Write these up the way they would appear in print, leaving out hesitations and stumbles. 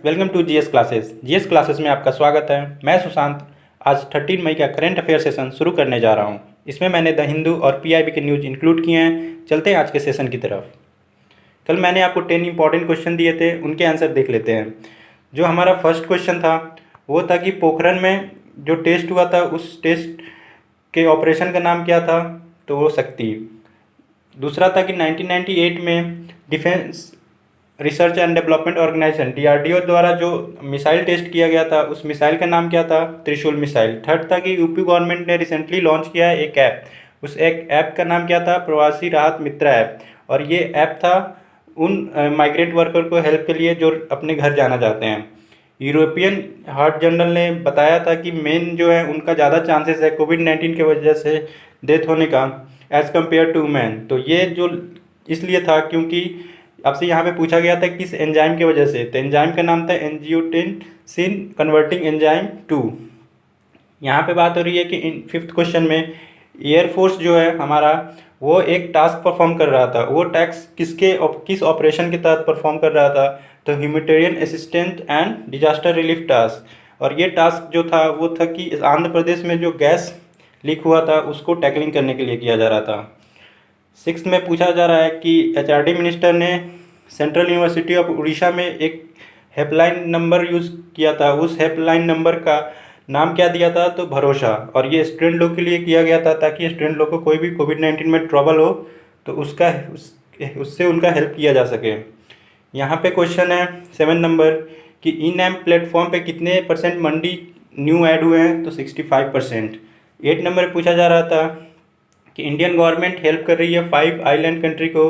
Welcome to GS classes. GS classes में आपका स्वागत है। मैं सुशांत आज 13 मई का करंट अफेयर सेशन शुरू करने जा रहा हूं। इसमें मैंने द हिंदू और पीआईबी के न्यूज़ इंक्लूड किए हैं। चलते हैं आज के सेशन की तरफ। कल मैंने आपको 10 इंपॉर्टेंट क्वेश्चन दिए थे, उनके आंसर देख लेते हैं। जो हमारा फर्स्ट क्वेश्चन था वो था कि पोखरण में जो टेस्ट हुआ था उस टेस्ट के ऑपरेशन का नाम क्या था, तो वो शक्ति। दूसरा था कि 1998 में defence research and development organisation DRDO द्वारा जो मिसाइल टेस्ट किया गया था उस मिसाइल का नाम क्या था, त्रिशूल मिसाइल। थर्ड था कि यूपी गवर्नमेंट ने रिसेंटली लॉन्च किया है एक ऐप, उस एक ऐप का नाम क्या था, प्रवासी राहत मित्रा ऐप। और ये ऐप था उन माइग्रेंट वर्कर को हेल्प के लिए जो अपने घर जाना चाहते हैं। यूरोपियन हार्ट जर्नल ने बताया था कि मेन जो है उनका ज़्यादा चांसेस है कोविड-19 की वजह से डेथ होने का एज़ कम्पेयर टू मैन। तो ये जो इसलिए था क्योंकि आपसे यहाँ पे पूछा गया था किस एंजाइम की वजह से, तो एंजाइम का नाम था एंजियोटेंसिन कन्वर्टिंग एंजाइम 2। यहाँ पे बात हो रही है कि इन फिफ्थ क्वेश्चन में एयरफोर्स जो है हमारा वो एक टास्क परफॉर्म कर रहा था। वो टास्क किस ऑपरेशन के तहत परफॉर्म कर रहा था, तो humanitarian assistant and disaster relief task. और ये टास्क जो था वो था कि आंध्र प्रदेश में जो गैस लीक हुआ था उसको टैकलिंग करने के लिए किया जा रहा था। सिक्स में पूछा जा रहा है कि एचआरडी मिनिस्टर ने सेंट्रल यूनिवर्सिटी ऑफ उड़ीसा में एक हेल्पलाइन नंबर यूज़ किया था, उस हेल्पलाइन नंबर का नाम क्या दिया था, तो भरोसा। और ये स्टूडेंट लोग के लिए किया गया था ताकि स्टूडेंट लोग को कोई भी कोविड-19 में ट्रबल हो तो उससे उनका हेल्प किया जा सके। यहाँ पे क्वेश्चन है 7 नंबर कि ई नैम प्लेटफॉर्म पे कितने % मंडी न्यू ऐड हुए हैं, तो 65%। 8 नंबर पूछा जा रहा था कि इंडियन गवर्नमेंट हेल्प कर रही है 5 आइलैंड कंट्री को,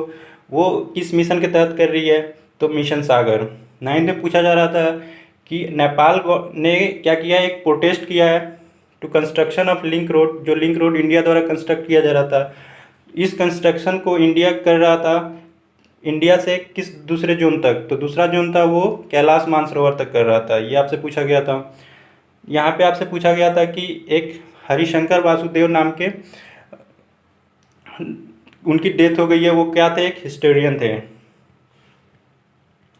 वो किस मिशन के तहत कर रही है, तो मिशन सागर। 9 में पूछा जा रहा था कि नेपाल ने क्या किया है, एक प्रोटेस्ट किया है to construction of link road, जो लिंक रोड इंडिया द्वारा कंस्ट्रक्ट किया जा रहा था। इस कंस्ट्रक्शन को इंडिया कर रहा था इंडिया से किस दूसरे जोन तक, तो दूसरा जोन था वो कैलाश मानसरोवर तक कर रहा था। ये आपसे पूछा गया था। यहाँ पे आपसे पूछा गया था कि एक हरिशंकर वासुदेव नाम के उनकी डेथ हो गई है, वो क्या थे, एक हिस्टोरियन थे।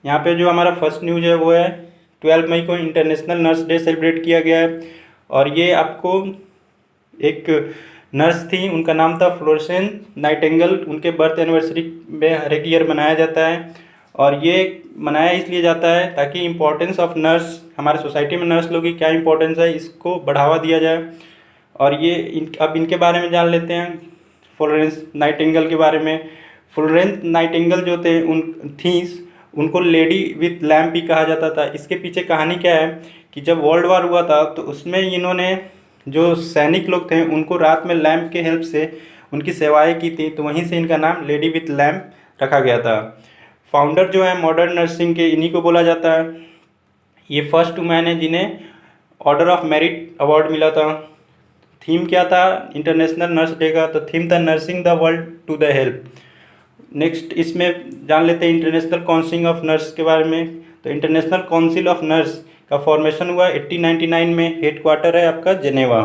यहाँ पे जो हमारा फर्स्ट न्यूज है वो है 12 मई को इंटरनेशनल नर्स डे सेलिब्रेट किया गया है। और ये आपको एक नर्स थी, उनका नाम था फ्लोरेंस नाइटिंगेल। उनके बर्थ एनिवर्सरी में हर एक ईयर मनाया जाता है। और ये मनाया इसलिए जाता है ताकि इम्पोर्टेंस ऑफ नर्स, हमारे सोसाइटी में नर्स लोगों की क्या इंपॉर्टेंस है, इसको बढ़ावा दिया जाए। और ये अब इनके बारे में जान लेते हैं, फ्लोरेंस नाइटिंगेल के बारे में। फ्लोरेंस नाइटिंगेल जो थे उनको लेडी विथ लैम्प भी कहा जाता था। इसके पीछे कहानी क्या है कि जब वर्ल्ड वार हुआ था तो उसमें इन्होंने जो सैनिक लोग थे उनको रात में लैम्प के हेल्प से उनकी सेवाएं की थी, तो वहीं से इनका नाम लेडी विथ लैम्प रखा गया था। फाउंडर जो है मॉडर्न नर्सिंग के, इन्हीं को बोला जाता है। ये फर्स्ट वुमेन है जिन्हें ऑर्डर ऑफ मेरिट अवार्ड मिला था। थीम क्या था इंटरनेशनल नर्स डे का, तो थीम था nursing the world to the health. Next इसमें जान लेते हैं इंटरनेशनल काउंसिल ऑफ नर्स के बारे में। तो इंटरनेशनल काउंसिल ऑफ नर्स का फॉर्मेशन हुआ 1899 में, हेडक्वार्टर है आपका जेनेवा।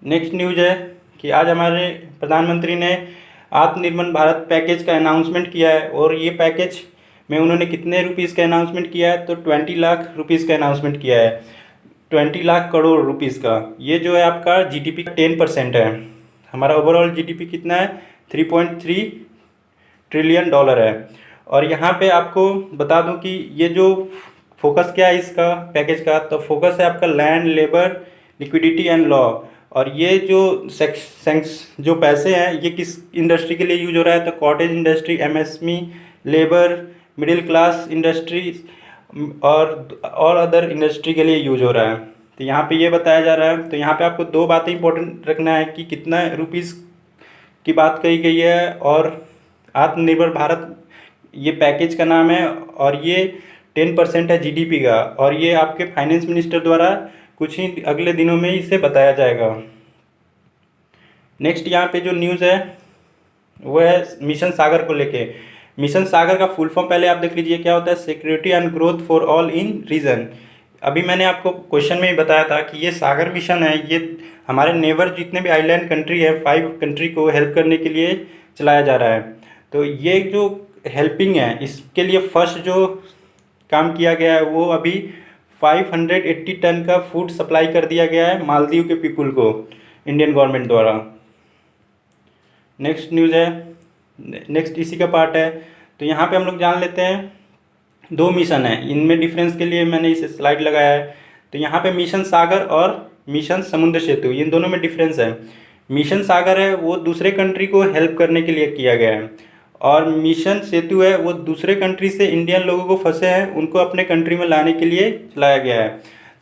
नेक्स्ट न्यूज है कि आज हमारे प्रधानमंत्री ने आत्मनिर्भर भारत पैकेज का अनाउंसमेंट किया है। और ये पैकेज में उन्होंने कितने रुपीज़ का अनाउंसमेंट किया है, तो 20 लाख रुपीज़ का अनाउंसमेंट किया है, 20 लाख करोड़ रुपीज़ का। ये जो है आपका जीडीपी का 10% है। हमारा ओवरऑल जीडीपी कितना है, 3.3 ट्रिलियन डॉलर है। और यहाँ पे आपको बता दूं कि ये जो फोकस क्या है इसका पैकेज का, तो फोकस है आपका land, labour, liquidity and law. और ये जो पैसे हैं ये किस इंडस्ट्री के लिए यूज हो रहा है, तो cottage industry, MSME, labour, middle class industries और अदर इंडस्ट्री के लिए यूज हो रहा है। तो यहाँ पे ये बताया जा रहा है। तो यहाँ पे आपको दो बातें इंपॉर्टेंट रखना है कि कितना रुपीज़ की बात कही गई है और आत्मनिर्भर भारत ये पैकेज का नाम है। और ये 10% है जीडीपी का। और ये आपके फाइनेंस मिनिस्टर द्वारा कुछ ही अगले दिनों में इसे बताया जाएगा। नेक्स्ट यहाँ पे जो न्यूज़ है वो है मिशन सागर को लेके। मिशन सागर का फुल फॉर्म पहले आप देख लीजिए क्या होता है, security and growth for all in region. अभी मैंने आपको क्वेश्चन में ही बताया था कि ये सागर मिशन है, ये हमारे नेबर जितने भी आइलैंड कंट्री है 5 कंट्री को हेल्प करने के लिए चलाया जा रहा है। तो ये जो हेल्पिंग है, इसके लिए फर्स्ट जो काम किया गया है वो अभी 580 टन का फूड सप्लाई कर दिया गया है मालदीव के पीपुल को इंडियन गवर्नमेंट द्वारा। नेक्स्ट न्यूज़ है, नेक्स्ट इसी का पार्ट है। तो यहाँ पे हम लोग जान लेते हैं, दो मिशन है, इनमें डिफरेंस के लिए मैंने इसे स्लाइड लगाया है। तो यहाँ पे मिशन सागर और मिशन समुद्र सेतु, इन दोनों में डिफरेंस है। मिशन सागर है वो दूसरे कंट्री को हेल्प करने के लिए किया गया है, और मिशन सेतु है वो दूसरे कंट्री से इंडियन लोगों को फंसे हैं उनको अपने कंट्री में लाने के लिए चलाया गया है।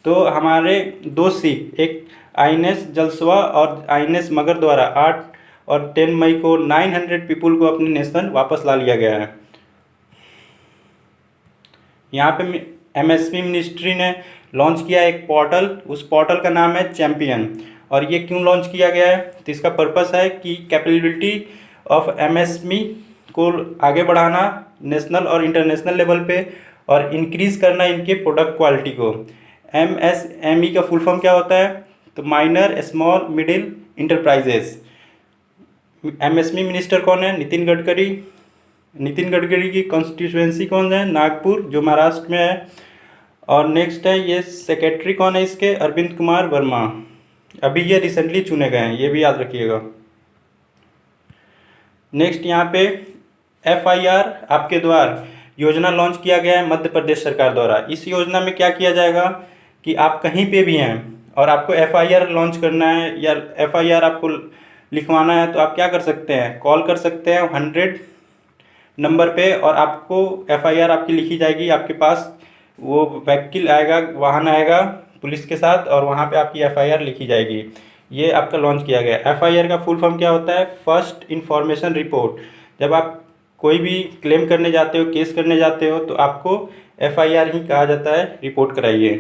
तो हमारे दो शिप, एक आईएनएस जलस्वा और आईएनएस मगर द्वारा 8 और 10 मई को 900 पीपुल को अपने नेशन वापस ला लिया गया है। यहाँ पे एमएसपी मिनिस्ट्री ने लॉन्च किया एक पोर्टल, उस पोर्टल का नाम है चैम्पियन। और ये क्यों लॉन्च किया गया है, तो इसका पर्पस है कि कैपेबिलिटी ऑफ एमएसएमई को आगे बढ़ाना नेशनल और इंटरनेशनल लेवल पे, और इंक्रीज़ करना इनके प्रोडक्ट क्वालिटी को। एमएसएमई का फुल फॉर्म क्या होता है, तो minor small middle enterprises. MSME minister कौन है, नितिन गडकरी। नितिन गडकरी की कॉन्स्टिट्यूएंसी कौन है, नागपुर, जो महाराष्ट्र में है। और नेक्स्ट है ये सेक्रेटरी कौन है इसके, अरविंद कुमार वर्मा। अभी ये रिसेंटली चुने गए हैं, ये भी याद रखिएगा। नेक्स्ट यहाँ पे FIR आपके द्वार योजना लॉन्च किया गया है मध्य प्रदेश सरकार द्वारा। इस योजना में क्या किया जाएगा कि आप कहीं पे भी हैं और आपको FIR लॉन्च करना है या FIR आपको लिखवाना है, तो आप क्या कर सकते हैं, कॉल कर सकते हैं 100 नंबर पे, और आपको FIR आपकी लिखी जाएगी। आपके पास वो व्हीकल आएगा, वाहन आएगा पुलिस के साथ, और वहाँ पे आपकी FIR लिखी जाएगी। ये आपका लॉन्च किया गया। FIR का फुल फॉर्म क्या होता है, फर्स्ट इन्फॉर्मेशन रिपोर्ट। जब आप कोई भी क्लेम करने जाते हो, केस करने जाते हो, तो आपको FIR ही कहा जाता है, रिपोर्ट कराइए।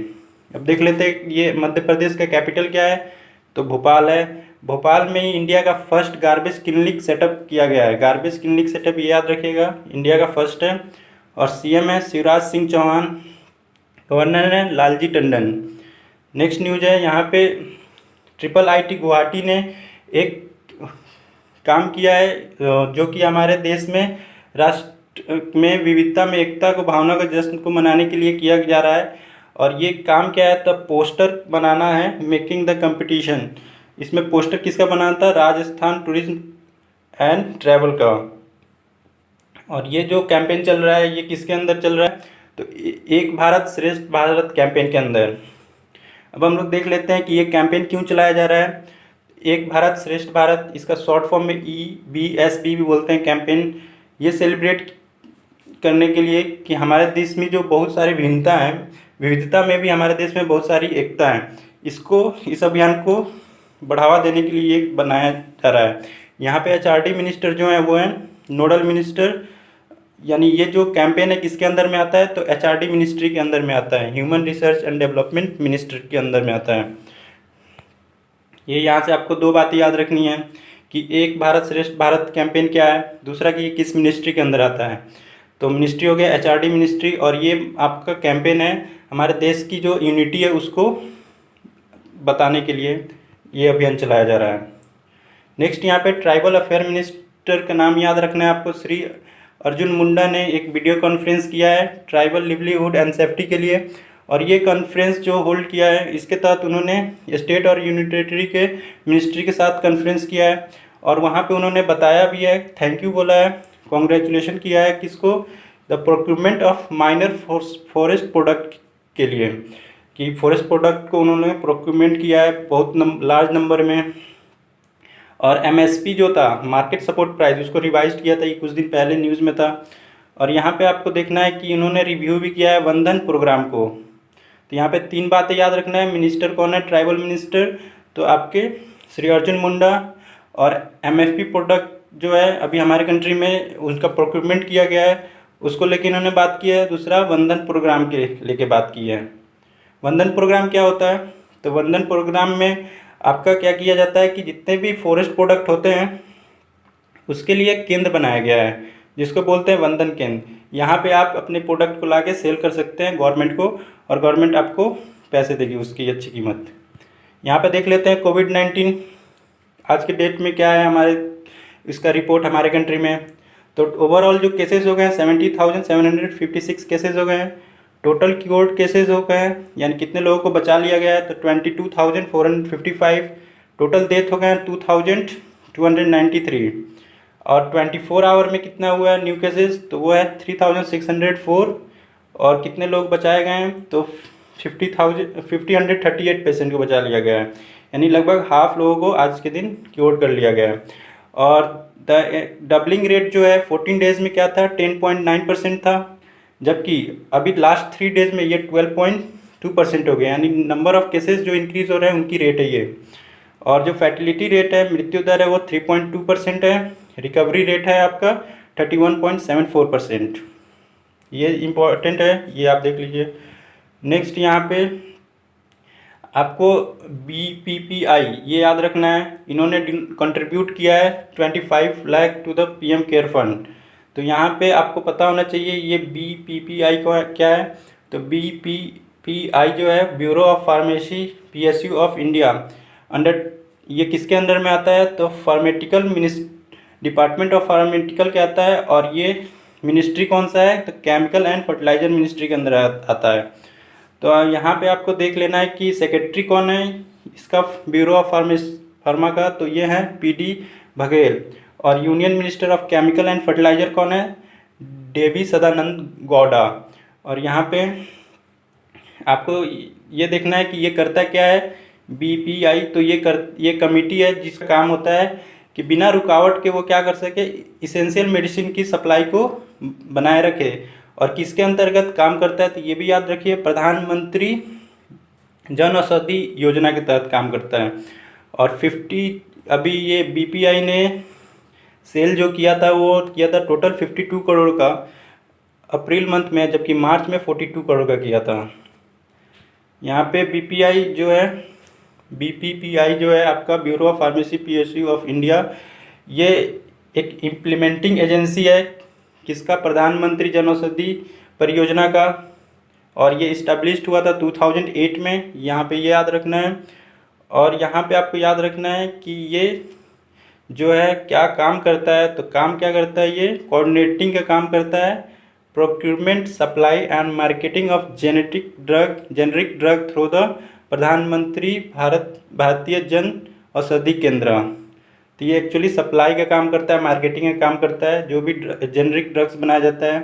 अब देख लेते हैं ये मध्य प्रदेश का कैपिटल क्या है, तो भोपाल है। भोपाल में ही इंडिया का फर्स्ट गार्बेज क्लिनिक सेटअप किया गया है। गार्बेज क्लिनिक सेटअप ये याद रखिएगा, इंडिया का फर्स्ट है। और CM है शिवराज सिंह चौहान, गवर्नर है लालजी टंडन। नेक्स्ट न्यूज है यहाँ पे, IIIT गुवाहाटी ने एक काम किया है जो कि हमारे देश में राष्ट्र में विविधता में एकता को, भावना का जश्न को मनाने के लिए किया जा रहा है। और ये काम क्या है, तब पोस्टर बनाना है, मेकिंग द कंपटीशन। इसमें पोस्टर किसका बनाना था, राजस्थान टूरिज्म एंड ट्रैवल का। और ये जो कैंपेन चल रहा है ये किसके अंदर चल रहा है, तो एक भारत श्रेष्ठ भारत कैंपेन के अंदर। अब हम लोग देख लेते हैं कि ये कैंपेन क्यों चलाया जा रहा है। एक भारत श्रेष्ठ भारत, इसका शॉर्ट फॉर्म में EBSB भी बोलते हैं कैंपेन। ये सेलिब्रेट करने के लिए कि हमारे देश में जो बहुत सारी भिन्नता है, विविधता में भी हमारे देश में बहुत सारी एकता है, इस अभियान को बढ़ावा देने के लिए ये बनाया जा रहा है। यहाँ पे HRD मिनिस्टर जो हैं वो हैं नोडल मिनिस्टर, यानी ये जो कैंपेन है किसके अंदर में आता है, तो HRD मिनिस्ट्री के अंदर में आता है, human research and development ministry के अंदर में आता है। ये यहाँ से आपको दो बातें याद रखनी है कि एक भारत श्रेष्ठ भारत कैंपेन क्या है, दूसरा कि ये किस मिनिस्ट्री के अंदर आता है। तो मिनिस्ट्री हो गया HRD मिनिस्ट्री, और ये आपका कैंपेन है हमारे देश की जो यूनिटी है उसको बताने के लिए ये अभियान चलाया जा रहा है। नेक्स्ट यहाँ पे ट्राइबल अफेयर मिनिस्टर का नाम याद रखना है आपको, श्री अर्जुन मुंडा ने एक वीडियो कॉन्फ्रेंस किया है ट्राइबल लिवलीहुड एंड सेफ्टी के लिए। और ये कॉन्फ्रेंस जो होल्ड किया है इसके तहत उन्होंने स्टेट और यूनियन टेरिटरी के मिनिस्ट्री के साथ कॉन्फ्रेंस किया है, और वहाँ पे उन्होंने बताया भी है, थैंक यू बोला है, कॉन्ग्रेचुलेशन किया है किसको, the procurement of minor forest product के लिए, कि फॉरेस्ट प्रोडक्ट को उन्होंने प्रोक्यूरमेंट किया है बहुत लार्ज नंबर में। और MSP जो था मार्केट सपोर्ट प्राइस, उसको रिवाइज किया था, ये कुछ दिन पहले न्यूज़ में था। और यहाँ पे आपको देखना है कि इन्होंने रिव्यू भी किया है वंदन प्रोग्राम को। तो यहाँ पे 3 बातें याद रखना है, मिनिस्टर कौन है, ट्राइबल मिनिस्टर, तो आपके श्री अर्जुन मुंडा। और MFP प्रोडक्ट जो है अभी हमारे कंट्री में उसका प्रोक्यूरमेंट किया गया है, उसको लेके इन्होंने बात की है। दूसरा वंदन प्रोग्राम के लेके बात की है। वंदन प्रोग्राम क्या होता है, तो वंदन प्रोग्राम में आपका क्या किया जाता है कि जितने भी फॉरेस्ट प्रोडक्ट होते हैं उसके लिए केंद्र बनाया गया है जिसको बोलते हैं वंदन केंद्र। यहाँ पे आप अपने प्रोडक्ट को लाके सेल कर सकते हैं गवर्नमेंट को, और गवर्नमेंट आपको पैसे देगी उसकी अच्छी कीमत। यहाँ पे देख लेते हैं कोविड-19 आज के डेट में क्या है हमारे, इसका रिपोर्ट हमारे कंट्री में। तो ओवरऑल जो केसेस हो गए हैं 70,756 केसेस हो गए हैं। टोटल क्योर्ड केसेस हो गए हैं, यानी कितने लोगों को बचा लिया गया है, तो 22,455। टोटल डेथ हो गए हैं 2,293। और 24 आवर में कितना हुआ है न्यू केसेस, तो वो है 3,604। और कितने लोग बचाए गए हैं, तो 50,138 पेशेंट को बचा लिया गया है, यानी लगभग हाफ लोगों को आज के दिन क्योर कर लिया गया है। और द डबलिंग रेट जो है 14 डेज में क्या था, 10.9% था, जबकि अभी लास्ट 3 डेज में ये 12.2% हो गया, यानी नंबर ऑफ केसेस जो इंक्रीज हो रहे हैं उनकी रेट है ये। और जो फैटिलिटी रेट है, मृत्यु दर है, वो 3.2% है। रिकवरी रेट है आपका 31.74%। ये इम्पोर्टेंट है, ये आप देख लीजिए। नेक्स्ट यहाँ पे आपको BPPI ये याद रखना है, इन्होंने कंट्रीब्यूट किया है 25 lakh to the PM care fund. तो यहाँ पे आपको पता होना चाहिए ये BPPI को क्या है। तो BPPI जो है bureau of pharmacy PSU of India, under ये किसके अंदर में आता है, तो फार्मेटिकल डिपार्टमेंट ऑफ फार्मेटिकल के आता है। और ये मिनिस्ट्री कौन सा है, तो केमिकल एंड फर्टिलाइजर मिनिस्ट्री के अंदर आता है। तो यहाँ पे आपको देख लेना है कि सेक्रेटरी कौन है इसका, ब्यूरो ऑफ फार्मा का, तो ये है PD बघेल। और union minister of chemical and fertiliser कौन है, देवी सदानंद गौड़ा। और यहाँ पे आपको ये देखना है कि ये करता क्या है BPI, तो ये कमेटी है जिसका काम होता है कि बिना रुकावट के वो क्या कर सके, इसेंशियल मेडिसिन की सप्लाई को बनाए रखे। और किसके अंतर्गत काम करता है, तो ये भी याद रखिए, प्रधानमंत्री जन औषधि योजना के तहत काम करता है। और 50 अभी ये BPI ने सेल जो किया था वो किया था टोटल 52 करोड़ का अप्रैल मंथ में, जबकि मार्च में 42 करोड़ का किया था। यहाँ पे BPPI जो है आपका bureau of pharmacy PSU of India, ये एक इम्प्लीमेंटिंग एजेंसी है किसका, प्रधानमंत्री जन औषधि परियोजना का। और ये इस्टेब्लिश्ड हुआ था 2008 में, यहाँ पे ये याद रखना है। और यहाँ पे आपको याद रखना है कि ये जो है क्या काम करता है, तो काम क्या करता है, ये कोऑर्डिनेटिंग का काम करता है, procurement supply and marketing of generic drug through the प्रधानमंत्री भारतीय जन औषधि केंद्र। तो ये एक्चुअली सप्लाई का काम करता है, मार्केटिंग का काम करता है, जो भी जेनरिक ड्रग्स बनाया जाता है।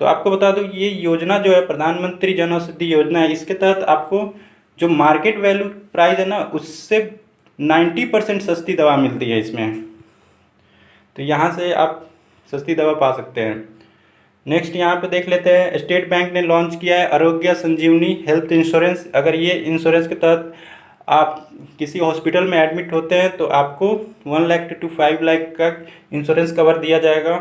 तो आपको बता दूं ये योजना जो है प्रधानमंत्री जन औषधि योजना है, इसके तहत आपको जो मार्केट वैल्यू प्राइस है ना उससे 90% सस्ती दवा मिलती है इसमें। तो यहाँ से आप सस्ती दवा पा सकते हैं। नेक्स्ट यहाँ पे देख लेते हैं, स्टेट बैंक ने लॉन्च किया है आरोग्य संजीवनी हेल्थ इंश्योरेंस। अगर ये इंश्योरेंस के तहत आप किसी हॉस्पिटल में एडमिट होते हैं तो आपको 1 लाख टू 5 लाख का इंश्योरेंस कवर दिया जाएगा।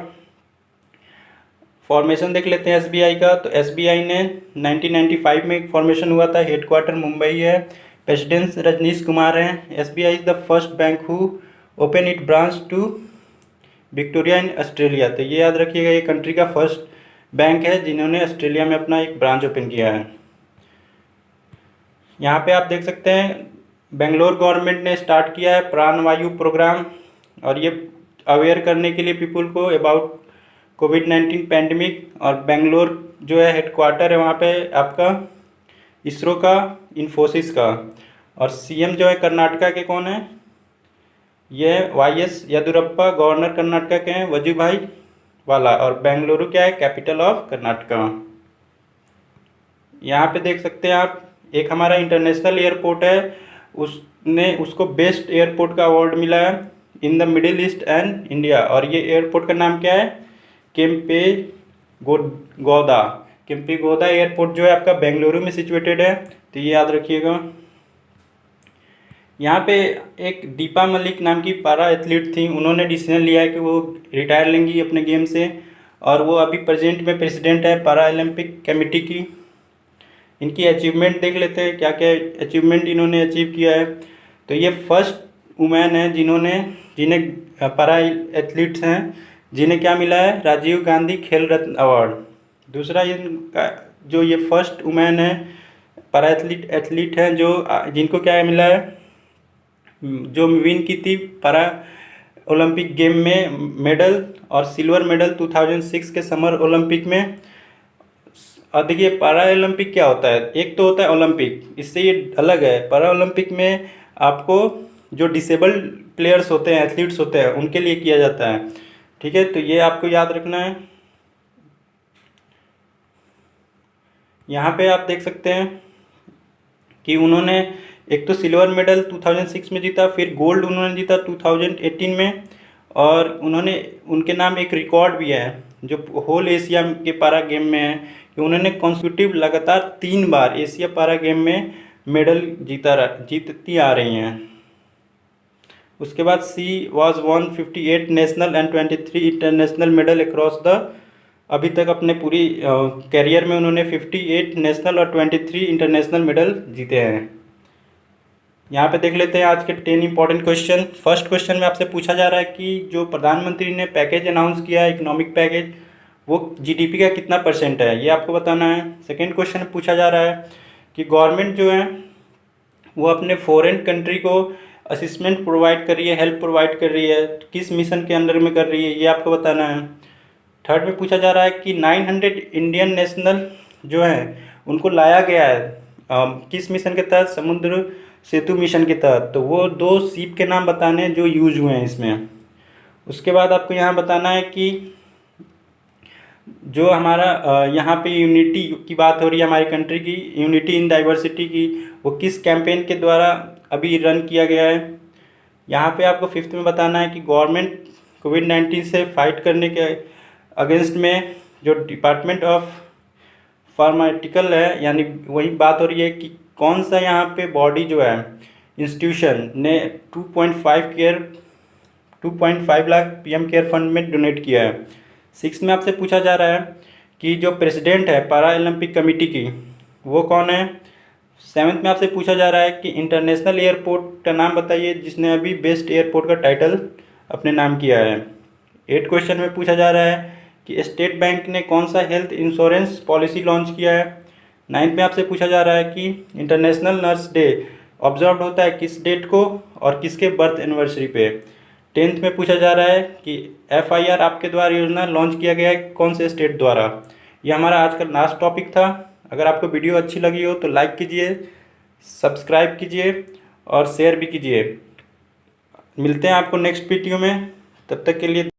फॉर्मेशन देख लेते हैं SBI का। तो SBI ने 1995 में फॉर्मेशन हुआ था, हेडक्वार्टर मुंबई है, प्रेसिडेंट रजनीश कुमार हैं। SBI is the first bank who open it branch to Victoria in Australia. तो ये याद रखिएगा, ये कंट्री का फर्स्ट बैंक है जिन्होंने ऑस्ट्रेलिया में अपना एक ब्रांच ओपन किया है। यहाँ पे आप देख सकते हैं बेंगलोर गवर्नमेंट ने स्टार्ट किया है प्राणवायु प्रोग्राम, और ये अवेयर करने के लिए पीपल को अबाउट कोविड-19 पैंडमिक। और बेंगलोर जो है हेडक्वार्टर है वहाँ पे आपका इसरो का, इन्फोसिस का। और CM जो है कर्नाटका के कौन है, ये YS येदियुरप्पा, गवर्नर कर्नाटका के हैं वजूभाई वाला। और बेंगलुरु क्या है, कैपिटल ऑफ कर्नाटका। यहाँ पे देख सकते हैं आप, एक हमारा इंटरनेशनल एयरपोर्ट है, उसको बेस्ट एयरपोर्ट का अवार्ड मिला है in the middle east and India. और ये एयरपोर्ट का नाम क्या है, केम्पेगौड़ा एयरपोर्ट जो है आपका बेंगलुरु में सिचुएटेड है। तो ये याद रखिएगा। यहाँ पे एक दीपा मलिक नाम की पारा एथलीट थी, उन्होंने डिसीजन लिया है कि वो रिटायर लेंगी अपने गेम से, और वो अभी प्रेजेंट में प्रेसिडेंट है पैरा ओलंपिक कमेटी की। इनकी अचीवमेंट देख लेते हैं, क्या क्या अचीवमेंट इन्होंने अचीव किया है। तो ये फर्स्ट वुमेन है जिन्हें पैरा एथलीट्स हैं जिन्हें क्या मिला है, राजीव गांधी खेल रत्न अवार्ड। दूसरा इनका जो ये फर्स्ट वुमेन है पैरा एथलीट हैं जिनको क्या मिला है, जो विन की थी पैरा ओलंपिक गेम में मेडल और सिल्वर मेडल 2006 के समर ओलंपिक में। और देखिए पैरा ओलंपिक क्या होता है, एक तो होता है ओलंपिक, इससे ये अलग है। पैरा ओलंपिक में आपको जो डिसेबल्ड प्लेयर्स होते हैं, एथलीट्स होते हैं, उनके लिए किया जाता है। ठीक है, तो ये आपको याद रखना है। यहाँ पे आप देख सकते हैं कि उन्होंने एक तो सिल्वर मेडल 2006 में जीता, फिर गोल्ड उन्होंने जीता 2018 में, और उन्होंने उनके नाम एक रिकॉर्ड भी है जो होल एशिया के पैरा गेम में है कि उन्होंने कॉन्सिक्यूटिव लगातार 3 बार एशिया पैरा गेम में मेडल जीतती आ रही हैं। उसके बाद she was one 58 national and 23 international medal across the. अभी तक अपने पूरी कैरियर में उन्होंने 58 नेशनल और 23 इंटरनेशनल मेडल जीते हैं। यहाँ पे देख लेते हैं आज के 10 इंपॉर्टेंट क्वेश्चन। फर्स्ट क्वेश्चन में आपसे पूछा जा रहा है कि जो प्रधानमंत्री ने पैकेज अनाउंस किया है, इकोनॉमिक पैकेज, वो जीडीपी का कितना % है, ये आपको बताना है। सेकेंड क्वेश्चन में पूछा जा रहा है कि गवर्नमेंट जो है वो अपने फॉरेन कंट्री को असिस्टेंट प्रोवाइड कर रही है, हेल्प प्रोवाइड कर रही है, किस मिशन के अंडर में कर रही है, ये आपको बताना है। थर्ड में पूछा जा रहा है कि 900 इंडियन नेशनल जो हैं उनको लाया गया है किस मिशन के तहत, समुद्र सेतु मिशन के तहत, तो वो 2 शिप के नाम बताने हैं जो यूज हुए हैं इसमें। उसके बाद आपको यहाँ बताना है कि जो हमारा यहाँ पे यूनिटी की बात हो रही है, हमारी कंट्री की यूनिटी इन डाइवर्सिटी की, वो किस कैंपेन के द्वारा अभी रन किया गया है। यहाँ पे आपको 5th में बताना है कि गवर्नमेंट कोविड-19 से फाइट करने के अगेंस्ट में जो डिपार्टमेंट ऑफ फार्मास्यूटिकल है, यानी वही बात हो रही है कि कौन सा यहाँ पे बॉडी जो है इंस्टीट्यूशन ने 2.5 लाख पीएम केयर फंड में डोनेट किया है। 6 में आपसे पूछा जा रहा है कि जो प्रेसिडेंट है पैरा ओलंपिक कमेटी की वो कौन है। 7th में आपसे पूछा जा रहा है कि इंटरनेशनल एयरपोर्ट का नाम बताइए जिसने अभी बेस्ट एयरपोर्ट का टाइटल अपने नाम किया है। 8 क्वेश्चन में पूछा जा रहा है कि स्टेट बैंक ने कौन सा हेल्थ इंश्योरेंस पॉलिसी लॉन्च किया है। 9th में आपसे पूछा जा रहा है कि इंटरनेशनल नर्स डे ऑब्जर्व होता है किस डेट को और किसके बर्थ एनिवर्सरी पे। 10th में पूछा जा रहा है कि FIR आपके द्वारा योजना लॉन्च किया गया है कौन से स्टेट द्वारा। ये हमारा आज का लास्ट टॉपिक था। अगर आपको वीडियो अच्छी लगी हो तो लाइक कीजिए, सब्सक्राइब कीजिए और शेयर भी कीजिए। मिलते हैं आपको नेक्स्ट वीडियो में, तब तक के लिए